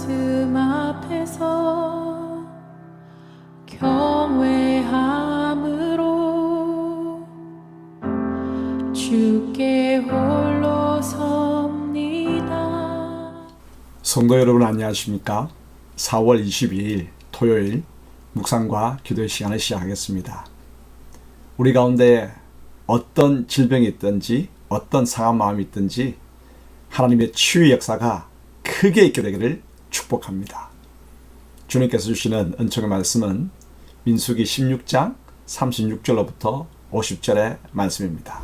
말씀 앞에서 경외함으로 주께 홀로 섭니다. 성도 여러분 안녕하십니까? 4월 22일 토요일 묵상과 기도의 시간을 시작하겠습니다. 우리 가운데 어떤 질병이 있든지 어떤 상한 마음이 있든지 하나님의 치유의 역사가 크게 있게 되기를 축복합니다. 주님께서 주시는 은총의 말씀은 민수기 16장 36절로부터 50절의 말씀입니다.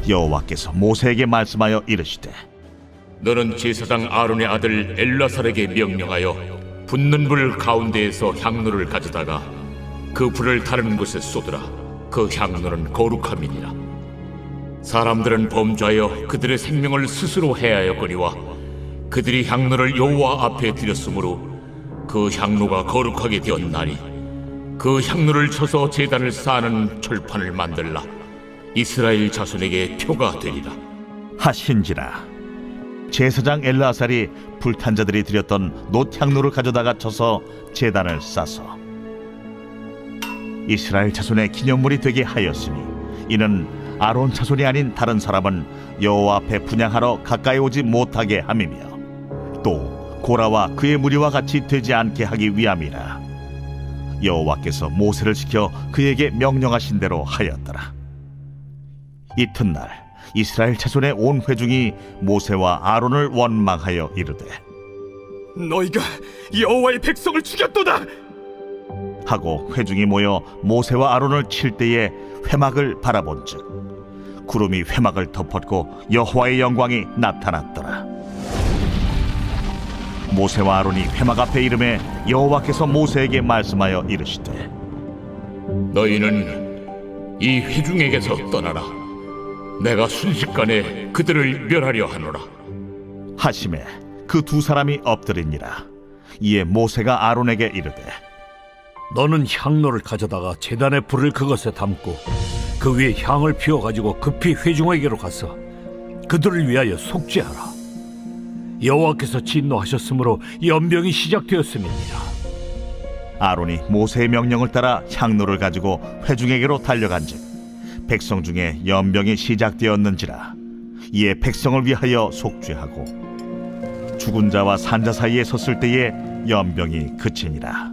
여호와께서 모세에게 말씀하여 이르시되 너는 제사장 아론의 아들 엘라살에게 명령하여 붙는 불 가운데에서 향로를 가져다가 그 불을 다른 곳에 쏟으라. 그 향로는 거룩함이니라. 사람들은 범죄하여 그들의 생명을 스스로 해하였거니와 그들이 향로를 여호와 앞에 드렸으므로 그 향로가 거룩하게 되었나니 그 향로를 쳐서 제단을 쌓는 철판을 만들라. 이스라엘 자손에게 표가 되리라 하신지라. 제사장 엘르아살이 불탄 자들이 드렸던 놋향로를 가져다가 쳐서 제단을 싸서 이스라엘 자손의 기념물이 되게 하였으니 이는 아론 자손이 아닌 다른 사람은 여호와 앞에 분향하러 가까이 오지 못하게 함이며 또 고라와 그의 무리와 같이 되지 않게 하기 위함이라. 여호와께서 모세를 시켜 그에게 명령하신 대로 하였더라. 이튿날 이스라엘 자손의 온 회중이 모세와 아론을 원망하여 이르되 너희가 여호와의 백성을 죽였도다 하고 회중이 모여 모세와 아론을 칠 때에 회막을 바라본즉 구름이 회막을 덮었고 여호와의 영광이 나타났더라. 모세와 아론이 회막 앞에 이름에 여호와께서 모세에게 말씀하여 이르시되 너희는 이 회중에게서 떠나라. 내가 순식간에 그들을 멸하려 하노라 하심에 그 두 사람이 엎드리니라. 이에 모세가 아론에게 이르되 너는 향로를 가져다가 제단의 불을 그것에 담고 그 위에 향을 피워가지고 급히 회중에게로 가서 그들을 위하여 속죄하라. 여호와께서 진노하셨으므로 연병이 시작되었음이니라. 아론이 모세의 명령을 따라 향로를 가지고 회중에게로 달려간즉 백성 중에 연병이 시작되었는지라. 이에 백성을 위하여 속죄하고 죽은 자와 산 자 사이에 섰을 때에 연병이 그치니라.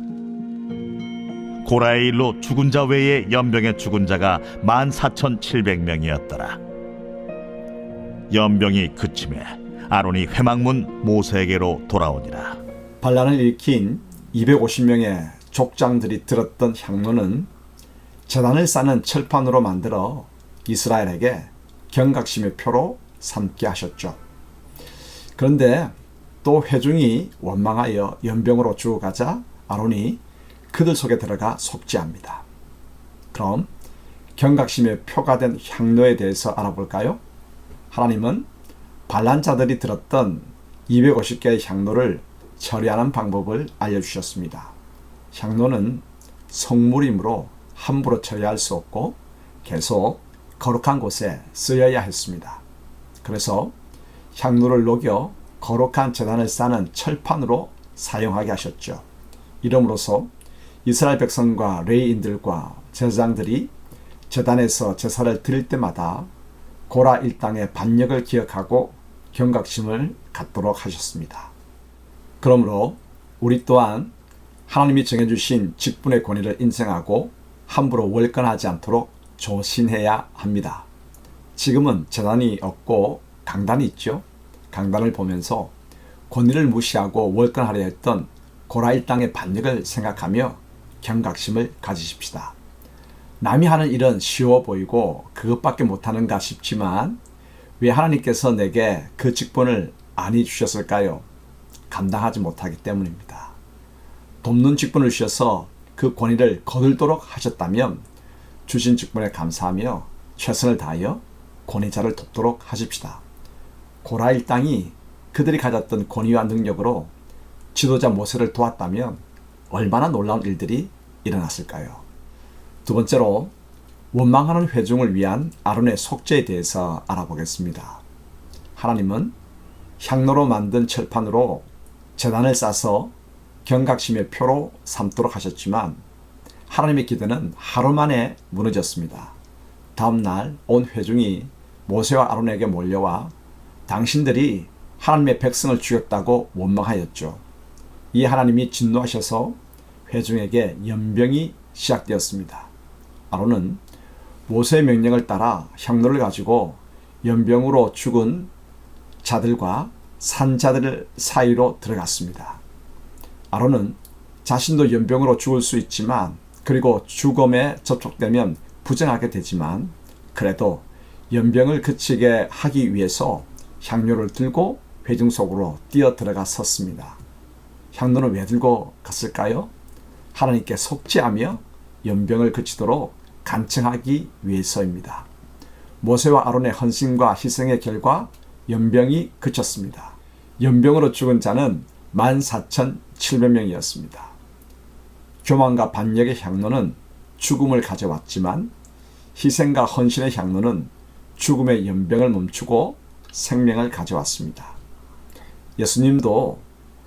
고라의 일로 죽은 자 외에 연병에 죽은 자가 14,700명이었더라. 연병이 그침에 아론이 회막문 모세에게로 돌아오니라. 반란을 일으킨 250명의 족장들이 들었던 향로는 제단을 쌓는 철판으로 만들어 이스라엘에게 경각심의 표로 삼게 하셨죠. 그런데 또 회중이 원망하여 연병으로 죽어가자 아론이 그들 속에 들어가 속죄합니다. 그럼 경각심의 표가 된 향로에 대해서 알아볼까요? 하나님은 반란자들이 들었던 250개의 향로를 처리하는 방법을 알려주셨습니다. 향로는 성물이므로 함부로 처리할 수 없고 계속 거룩한 곳에 쓰여야 했습니다. 그래서 향로를 녹여 거룩한 제단을 쌓는 철판으로 사용하게 하셨죠. 이름으로써 이스라엘 백성과 레위인들과 제사장들이 제단에서 제사를 드릴 때마다 고라 일당의 반역을 기억하고 경각심을 갖도록 하셨습니다. 그러므로 우리 또한 하나님이 정해주신 직분의 권위를 인정하고 함부로 월권하지 않도록 조심해야 합니다. 지금은 제단이 없고 강단이 있죠. 강단을 보면서 권위를 무시하고 월권하려 했던 고라 일당의 반역을 생각하며 경각심을 가지십시다. 남이 하는 일은 쉬워 보이고 그것밖에 못하는가 싶지만 왜 하나님께서 내게 그 직분을 안히 주셨을까요? 감당하지 못하기 때문입니다. 돕는 직분을 주셔서 그 권위를 거둘도록 하셨다면 주신 직분에 감사하며 최선을 다하여 권위자를 돕도록 하십시다. 고라 일당이 그들이 가졌던 권위와 능력으로 지도자 모세를 도왔다면 얼마나 놀라운 일들이 일어났을까요? 두 번째로 원망하는 회중을 위한 아론의 속죄에 대해서 알아보겠습니다. 하나님은 향로로 만든 철판으로 제단을 싸서 경각심의 표로 삼도록 하셨지만 하나님의 기대는 하루 만에 무너졌습니다. 다음 날 온 회중이 모세와 아론에게 몰려와 당신들이 하나님의 백성을 죽였다고 원망하였죠. 이 하나님이 진노하셔서 회중에게 연병이 시작되었습니다. 아론은 모세의 명령을 따라 향로를 가지고 연병으로 죽은 자들과 산자들 사이로 들어갔습니다. 아론은 자신도 연병으로 죽을 수 있지만 그리고 죽음에 접촉되면 부정하게 되지만 그래도 연병을 그치게 하기 위해서 향로를 들고 회중 속으로 뛰어 들어가 섰습니다. 향로는 왜 들고 갔을까요? 하나님께 속죄하며 연병을 그치도록 간청하기 위해서입니다. 모세와 아론의 헌신과 희생의 결과 연병이 그쳤습니다. 연병으로 죽은 자는 14,700명이었습니다. 교만과 반역의 향로는 죽음을 가져왔지만 희생과 헌신의 향로는 죽음의 연병을 멈추고 생명을 가져왔습니다. 예수님도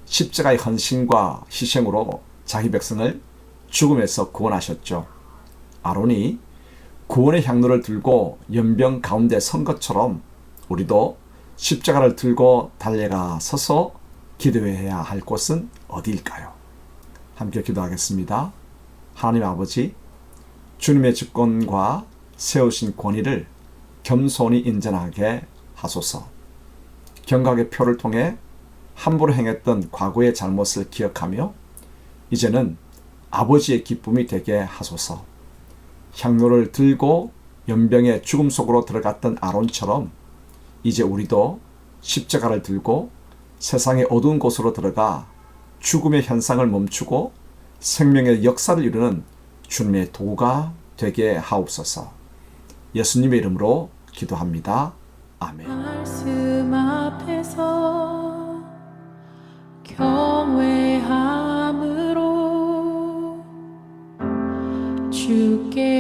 십자가의 헌신과 희생으로 자기 백성을 죽음에서 구원하셨죠. 아론이 구원의 향로를 들고 연병 가운데 선 것처럼 우리도 십자가를 들고 달려가 서서 기도해야 할 곳은 어디일까요? 함께 기도하겠습니다. 하나님 아버지, 주님의 주권과 세우신 권위를 겸손히 인정하게 하소서. 경각의 표를 통해 함부로 행했던 과거의 잘못을 기억하며 이제는 아버지의 기쁨이 되게 하소서. 향로를 들고 연병의 죽음 속으로 들어갔던 아론처럼 이제 우리도 십자가를 들고 세상의 어두운 곳으로 들어가 죽음의 현상을 멈추고 생명의 역사를 이루는 주님의 도구가 되게 하옵소서. 예수님의 이름으로 기도합니다. 아멘. 말씀 앞에서 경외함으로 주께